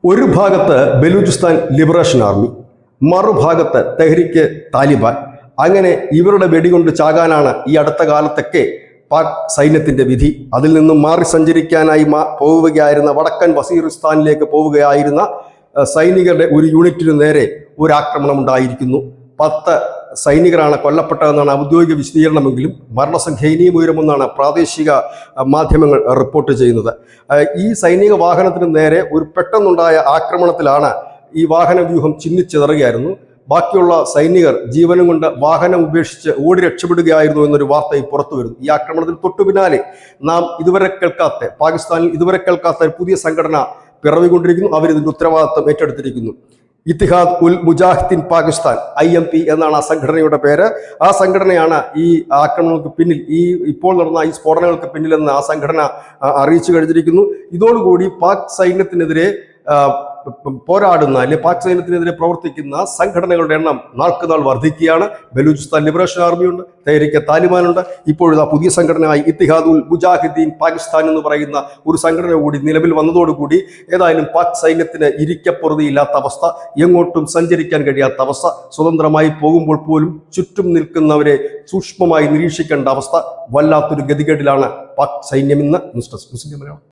ഒരു ഭാഗത്ത് Balochistan liberation army, മറുഭാഗത്ത് തെഹ്രിക്ക് താലിബാൻ. അങ്ങനെ ഇവരുടെ വെടികൊണ്ട് ചാകാനാണ് ഈ അടുത്ത കാലത്തൊക്കെ പാക് സൈന്യത്തിൻ്റെ വിധി. അതിൽ നിന്നും മാറി സഞ്ചരിക്കാനായി പോവുകയായിരുന്ന വടക്കൻ വസീറിസ്ഥാനിലേക്ക് പോവുകയായിരുന്ന സൈനികരുടെ ഒരു യൂണിറ്റിന് നേരെ ഒരു ആക്രമണം ഉണ്ടായിരിക്കുന്നു. 10 സൈനികരാണ് കൊല്ലപ്പെട്ടതെന്നാണ് ഔദ്യോഗിക വിശദീകരണമെങ്കിലും മരണസംഖ്യ ഇനിയും ഉയരുമെന്നാണ് പ്രാദേശിക മാധ്യമങ്ങൾ റിപ്പോർട്ട് ചെയ്യുന്നത്. ഈ സൈനിക വാഹനത്തിന് നേരെ ഒരു പെട്ടെന്നുണ്ടായ ആക്രമണത്തിലാണ് ഈ വാഹന വ്യൂഹം ചിന്നിച്ചിതറുകയായിരുന്നു. ബാക്കിയുള്ള സൈനികർ ജീവനും കൊണ്ട് വാഹനം ഉപേക്ഷിച്ച് ഓടി രക്ഷപ്പെടുകയായിരുന്നു എന്നൊരു വാർത്ത പുറത്തു വരുന്നു. ഈ ആക്രമണത്തിന് തൊട്ടു പിന്നാലെ പാകിസ്ഥാനിൽ ഇതുവരെ കേൾക്കാത്ത പുതിയ സംഘടന പിറവികൊണ്ടിരിക്കുന്നു. അവരിതിൻ്റെ ഉത്തരവാദിത്വം ഏറ്റെടുത്തിരിക്കുന്നു. ഇത്തിഹാദ് ഉൽ മുജാഹിദ്ദീൻ പാകിസ്ഥാൻ, IMP എന്നാണ് ആ സംഘടനയുടെ പേര്. ആ സംഘടനയാണ് ഈ ആക്രമണങ്ങൾക്ക് പിന്നിൽ, ഇപ്പോൾ നടന്ന ഈ സ്ഫോടനങ്ങൾക്ക് പിന്നിലെന്ന് ആ സംഘടന അറിയിച്ചു കഴിഞ്ഞിരിക്കുന്നു. ഇതോടുകൂടി പാക് സൈന്യത്തിനെതിരെ പോരാടുന്ന പാക് സൈന്യത്തിനെതിരെ പ്രവർത്തിക്കുന്ന സംഘടനകളുടെ എണ്ണം നാൾക്കുനാൾ വർദ്ധിക്കുകയാണ്. ബലൂചിസ്ഥാൻ ലിബറേഷൻ ആർമിയുണ്ട്, തെഹ്രിക്ക് താലിബാനുണ്ട്, ഇപ്പോഴത്തെ പുതിയ സംഘടനയായി ഇത്തിഹാദ് ഉൽ മുജാഹിദ്ദീൻ പാകിസ്ഥാൻ എന്ന് പറയുന്ന ഒരു സംഘടന കൂടി നിലവിൽ വന്നതോടുകൂടി ഏതായാലും പാക് സൈന്യത്തിന് ഇരിക്കപ്പുറതിയില്ലാത്ത അവസ്ഥ, എങ്ങോട്ടും സഞ്ചരിക്കാൻ കഴിയാത്ത അവസ്ഥ, സ്വതന്ത്രമായി പോകുമ്പോൾ പോലും ചുറ്റും നിൽക്കുന്നവരെ സൂക്ഷ്മമായി നിരീക്ഷിക്കേണ്ട അവസ്ഥ, വല്ലാത്തൊരു ഗതികേടിലാണ് പാക് സൈന്യം ഇന്ന്. മുസ്ലിം മലയാളം.